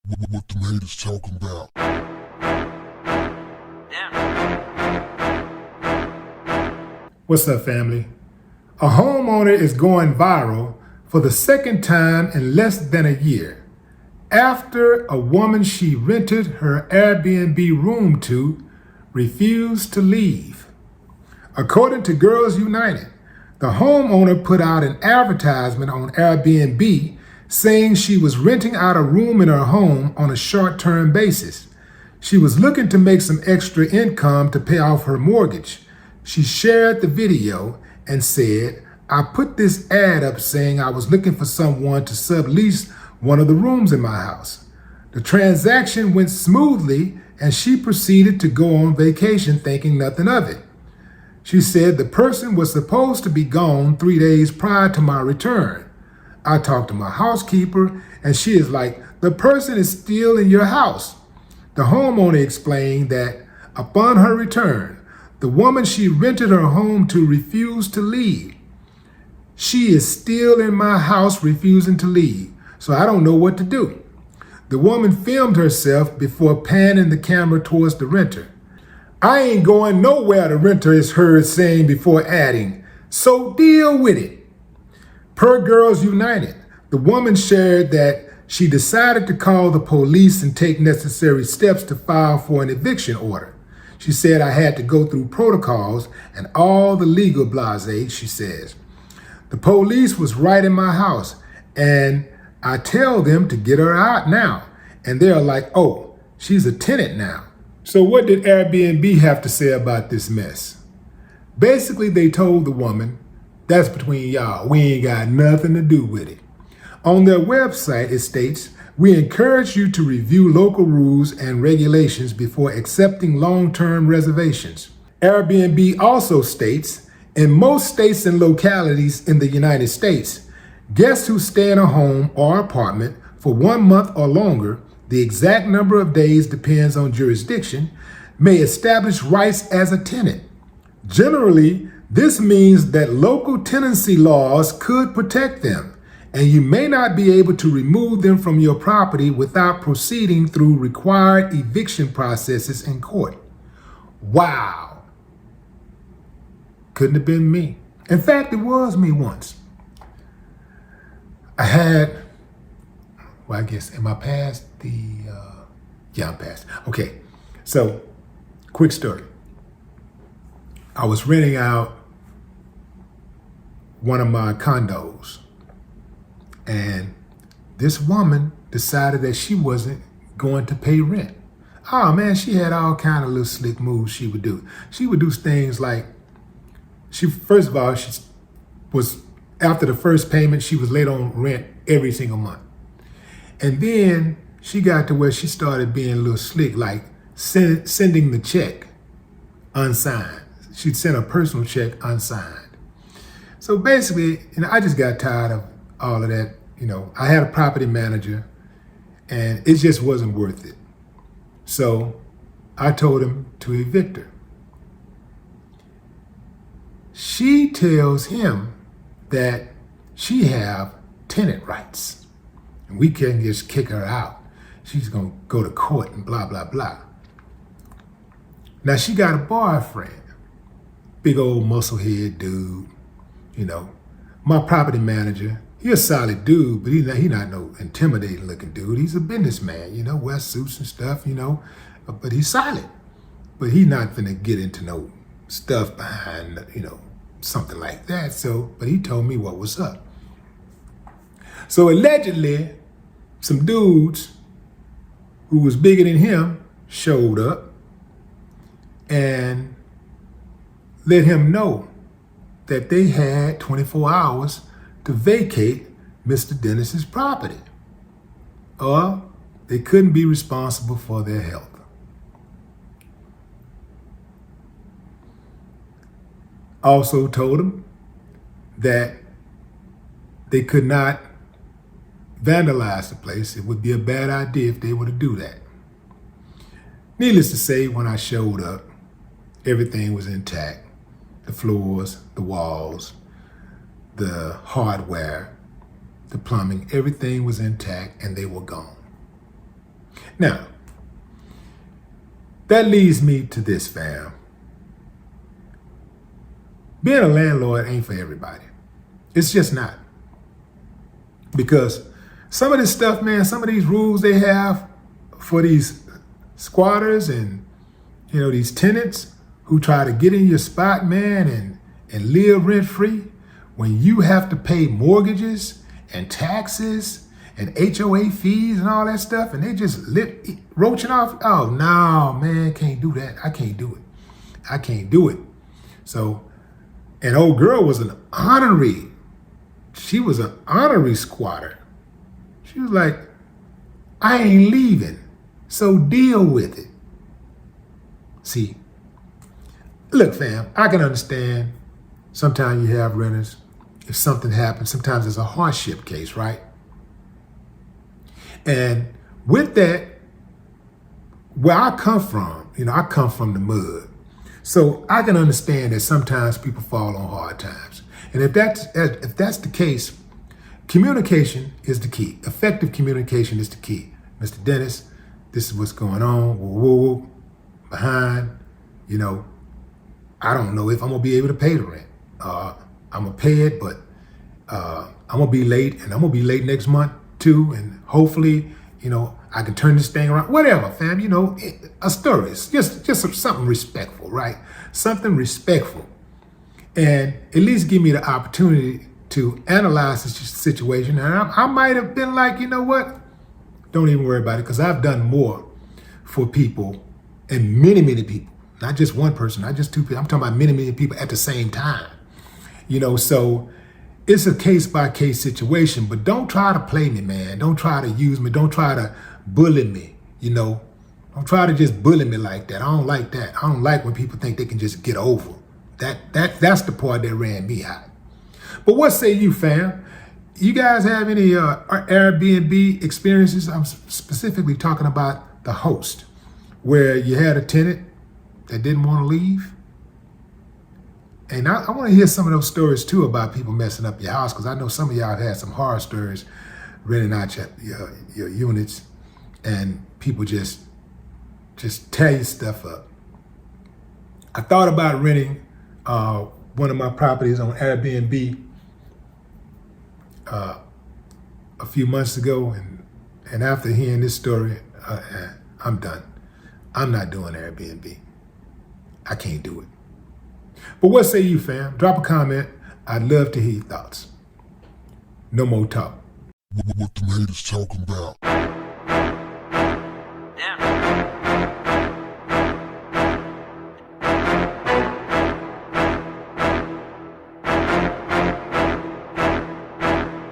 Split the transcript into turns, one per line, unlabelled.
What them haters talking about?
What's up, family? A homeowner is going viral for the second time in less than a year after a woman she rented her Airbnb room to refused to leave. According to Girls United, the homeowner put out an advertisement on Airbnb saying she was renting out a room in her home on a short-term basis. She was looking to make some extra income to pay off her mortgage. She shared the video and said, "I put this ad up saying I was looking for someone to sublease one of the rooms in my house." The transaction went smoothly and she proceeded to go on vacation thinking nothing of it. She said the person was supposed to be gone 3 days prior to my return. I talked to my housekeeper and she is like, "The person is still in your house." The homeowner explained that upon her return, the woman she rented her home to refused to leave. "She is still in my house refusing to leave, so I don't know what to do." The woman filmed herself before panning the camera towards the renter. "I ain't going nowhere," the renter is heard saying before adding, "So deal with it." Per Girls United, the woman shared that she decided to call the police and take necessary steps to file for an eviction order. She said, "I had to go through protocols and all the legal blase," she says. "The police was right in my house and I tell them to get her out now. And they're like, oh, she's a tenant now." So what did Airbnb have to say about this mess? Basically, they told the woman, "That's between y'all. We ain't got nothing to do with it." On their website, it states, "We encourage you to review local rules and regulations before accepting long-term reservations." Airbnb also states, "In most states and localities in the United States, guests who stay in a home or apartment for 1 month or longer, the exact number of days depends on jurisdiction, may establish rights as a tenant. Generally, this means that local tenancy laws could protect them, and you may not be able to remove them from your property without proceeding through required eviction processes in court." Wow. Couldn't have been me. In fact, it was me once. I had, well, I guess, am I past the, yeah, I'm past. Okay, so, quick story. I was renting out one of my condos, and this woman decided that she wasn't going to pay rent. Oh man, she had all kind of little slick moves she would do. She would do things like, first of all, she was, after the first payment, she was late on rent every single month. And then she got to where she started being a little slick, like sending the check unsigned. She'd send a personal check unsigned. So basically, I just got tired of all of that. I had a property manager and it just wasn't worth it. So I told him to evict her. She tells him that she have tenant rights and we can't just kick her out. She's gonna go to court and blah, blah, blah. Now she got a boyfriend, big old musclehead dude. My property manager, he a solid dude, but he not no intimidating looking dude. He's a businessman, wears suits and stuff, but he's solid. But he not gonna get into no stuff behind, something like that. So, but he told me what was up. So allegedly, some dudes who was bigger than him showed up and let him know that they had 24 hours to vacate Mr. Dennis's property, or they couldn't be responsible for their health. Also told him that they could not vandalize the place. It would be a bad idea if they were to do that. Needless to say, when I showed up, everything was intact. The floors, the walls, the hardware, the plumbing, everything was intact and they were gone. Now, that leads me to this, fam. Being a landlord ain't for everybody. It's just not. Because some of this stuff, man, some of these rules they have for these squatters and, these tenants who try to get in your spot, man, and live rent-free, when you have to pay mortgages and taxes and HOA fees and all that stuff, and they just roaching off. Oh, no, man, can't do that. I can't do it. So, an old girl was an honorary. She was an honorary squatter. She was like, I ain't leaving, so deal with it. See, look, fam, I can understand sometimes you have renters. If something happens, sometimes it's a hardship case, right? And with that, where I come from, I come from the mud. So I can understand that sometimes people fall on hard times. And if that's the case, communication is the key. Effective communication is the key. Mr. Dennis, this is what's going on. Whoa, behind, I don't know if I'm gonna be able to pay the rent. I'm gonna pay it, but I'm gonna be late, and I'm gonna be late next month too. And hopefully, I can turn this thing around. Whatever, fam. A story. It's just something respectful, right? Something respectful, and at least give me the opportunity to analyze the situation. And I might have been like, you know what? Don't even worry about it, because I've done more for people, and many, many people. Not just one person, not just two people. I'm talking about many, many people at the same time. So it's a case-by-case situation, but don't try to play me, man. Don't try to use me. Don't try to bully me, Don't try to just bully me like that. I don't like that. I don't like when people think they can just get over. That's the part that ran me hot. But what say you, fam? You guys have any Airbnb experiences? I'm specifically talking about the host, where you had a tenant that didn't want to leave. And I want to hear some of those stories too about people messing up your house, because I know some of y'all have had some horror stories renting out your units, and people just tear your stuff up. I thought about renting one of my properties on Airbnb a few months ago, and after hearing this story, I'm done. I'm not doing Airbnb. I can't do it. But what say you, fam? Drop a comment. I'd love to hear your thoughts. No more talk.
What the haters talking about?